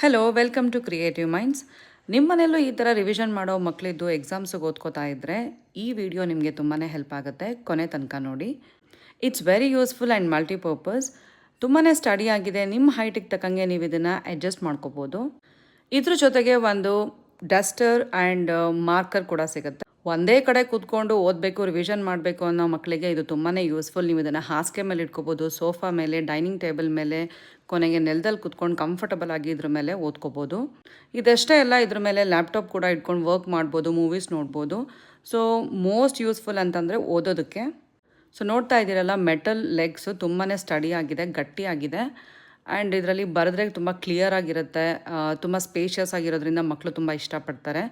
Hello welcome to creative minds. ನಿಮ್ಮನೆಯಲ್ಲೂ ಈ ಥರ ರಿವಿಷನ್ ಮಾಡೋ ಮಕ್ಕಳಿದ್ದು ಎಕ್ಸಾಮ್ಸಿಗೆ ಓದ್ಕೋತಾ ಇದ್ದರೆ ಈ ವಿಡಿಯೋ ನಿಮಗೆ ತುಂಬಾ ಹೆಲ್ಪ್ ಆಗುತ್ತೆ. ಕೊನೆ ತನಕ ನೋಡಿ. It's very useful and multipurpose. ತುಂಬಾ ಸ್ಟಡಿ ಆಗಿದೆ. ನಿಮ್ಮ ಹೈಟಿಗೆ ತಕ್ಕಂಗೆ ನೀವು ಇದನ್ನು ಅಡ್ಜಸ್ಟ್ ಮಾಡ್ಕೋಬೋದು. ಇದ್ರ ಜೊತೆಗೆ ಒಂದು ಡಸ್ಟರ್ ಆ್ಯಂಡ್ ಮಾರ್ಕರ್ ಕೂಡ ಸಿಗುತ್ತೆ. ಒಂದೇ ಕಡೆ ಕೂತ್ಕೊಂಡು ಓದಬೇಕು, ರಿವಿಷನ್ ಮಾಡಬೇಕು ಅನ್ನೋ ಮಕ್ಕಳಿಗೆ ಇದು ತುಂಬಾ ಯೂಸ್ಫುಲ್. ನೀವು ಇದನ್ನು ಹಾಸಿಗೆ ಮೇಲೆ ಇಟ್ಕೋಬೋದು, ಸೋಫಾ ಮೇಲೆ, ಡೈನಿಂಗ್ ಟೇಬಲ್ ಮೇಲೆ, ಕೊನೆಗೆ ನೆಲದಲ್ಲಿ ಕೂತ್ಕೊಂಡು ಕಂಫರ್ಟಬಲ್ ಆಗಿ ಇದ್ರ ಮೇಲೆ ಓದ್ಕೋಬೋದು. ಇದಷ್ಟೇ ಅಲ್ಲ, ಇದ್ರ ಮೇಲೆ ಲ್ಯಾಪ್ಟಾಪ್ ಕೂಡ ಇಟ್ಕೊಂಡು ವರ್ಕ್ ಮಾಡ್ಬೋದು, ಮೂವೀಸ್ ನೋಡ್ಬೋದು. ಸೊ ಮೋಸ್ಟ್ ಯೂಸ್ಫುಲ್ ಅಂತಂದರೆ ಓದೋದಕ್ಕೆ. ಸೊ ನೋಡ್ತಾ ಇದ್ದೀರಲ್ಲ, ಮೆಟಲ್ ಲೆಗ್ಸು ತುಂಬಾ ಸ್ಟಡಿ ಆಗಿದೆ, ಗಟ್ಟಿಯಾಗಿದೆ. ಆ್ಯಂಡ್ ಇದರಲ್ಲಿ ಬರೆದ್ರೆ ತುಂಬ ಕ್ಲಿಯರ್ ಆಗಿರುತ್ತೆ, ತುಂಬ ಸ್ಪೇಷಿಯಸ್ ಆಗಿರೋದ್ರಿಂದ ಮಕ್ಕಳು ತುಂಬ ಇಷ್ಟಪಡ್ತಾರೆ.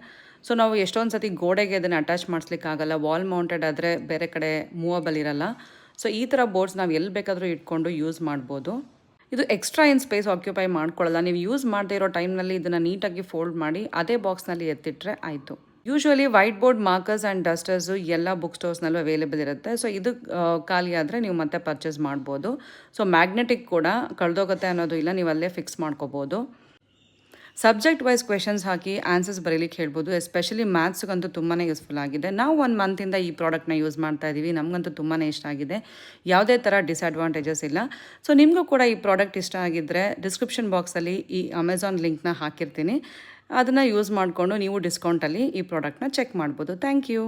ಸೊ ನಾವು ಎಷ್ಟೊಂದು ಸತಿ ಗೋಡೆಗೆ ಅದನ್ನು ಅಟ್ಯಾಚ್ ಮಾಡಿಸ್ಲಿಕ್ಕಾಗಲ್ಲ, ವಾಲ್ ಮೌಂಟೆಡ್ ಆದರೆ ಬೇರೆ ಕಡೆ ಮೂವಬಲ್ ಇರಲ್ಲ. ಸೊ ಈ ಥರ ಬೋರ್ಡ್ಸ್ ನಾವು ಎಲ್ಲಿ ಬೇಕಾದರೂ ಇಟ್ಕೊಂಡು ಯೂಸ್ ಮಾಡ್ಬೋದು. ಇದು ಎಕ್ಸ್ಟ್ರಾ ಏನು ಸ್ಪೇಸ್ ಆಕ್ಯುಪೈ ಮಾಡ್ಕೊಳ್ಳಲ್ಲ. ನೀವು ಯೂಸ್ ಮಾಡದೇ ಇರೋ ಟೈಮ್ನಲ್ಲಿ ಇದನ್ನು ನೀಟಾಗಿ ಫೋಲ್ಡ್ ಮಾಡಿ ಅದೇ ಬಾಕ್ಸ್ನಲ್ಲಿ ಎತ್ತಿಟ್ರೆ ಆಯಿತು. Usually white board markers and dusters ಎಲ್ಲ ಬುಕ್ ಸ್ಟೋರ್ಸ್ನಲ್ಲೂ ಅವೈಲೇಬಲ್ ಇರುತ್ತೆ. ಸೊ ಇದು ಖಾಲಿ ಆದರೆ ನೀವು ಮತ್ತೆ ಪರ್ಚೇಸ್ ಮಾಡ್ಬೋದು. ಸೊ ಮ್ಯಾಗ್ನೆಟಿಕ್ ಕೂಡ ಕಳೆದೋಗುತ್ತೆ ಅನ್ನೋದು ಇಲ್ಲ, ನೀವು ಅಲ್ಲೇ ಫಿಕ್ಸ್ ಮಾಡ್ಕೋಬೋದು. ಸಬ್ಜೆಕ್ಟ್ ವೈಸ್ ಕ್ವೆಶನ್ಸ್ ಹಾಕಿ ಆನ್ಸರ್ಸ್ ಬರೀಲಿಕ್ಕೆ ಹೇಳ್ಬೋದು. ಎಸ್ಪೆಷಲಿ ಮ್ಯಾಥ್ಸ್ಗಂತೂ ತುಂಬಾ ಯೂಸ್ಫುಲ್ ಆಗಿದೆ. ನಾವು 1 ಮಂತಿಂದ ಈ ಪ್ರಾಡಕ್ಟ್ನ ಯೂಸ್ ಮಾಡ್ತಾ ಇದ್ದೀವಿ. ನಮಗಂತೂ ತುಂಬಾ ಇಷ್ಟ ಆಗಿದೆ. ಯಾವುದೇ ಥರ ಡಿಸ್ಅಡ್ವಾಂಟೇಜಸ್ ಇಲ್ಲ. ಸೊ ನಿಮಗೂ ಕೂಡ ಈ ಪ್ರಾಡಕ್ಟ್ ಇಷ್ಟ ಆಗಿದ್ದರೆ ಡಿಸ್ಕ್ರಿಪ್ಷನ್ ಬಾಕ್ಸಲ್ಲಿ ಈ ಅಮೆಝಾನ್ ಲಿಂಕ್ನ ಹಾಕಿರ್ತೀನಿ. ಅದನ್ನು ಯೂಸ್ ಮಾಡಿಕೊಂಡು ನೀವು ಡಿಸ್ಕೌಂಟಲ್ಲಿ ಈ ಪ್ರಾಡಕ್ಟ್ನ ಚೆಕ್ ಮಾಡ್ಬೋದು. Thank you.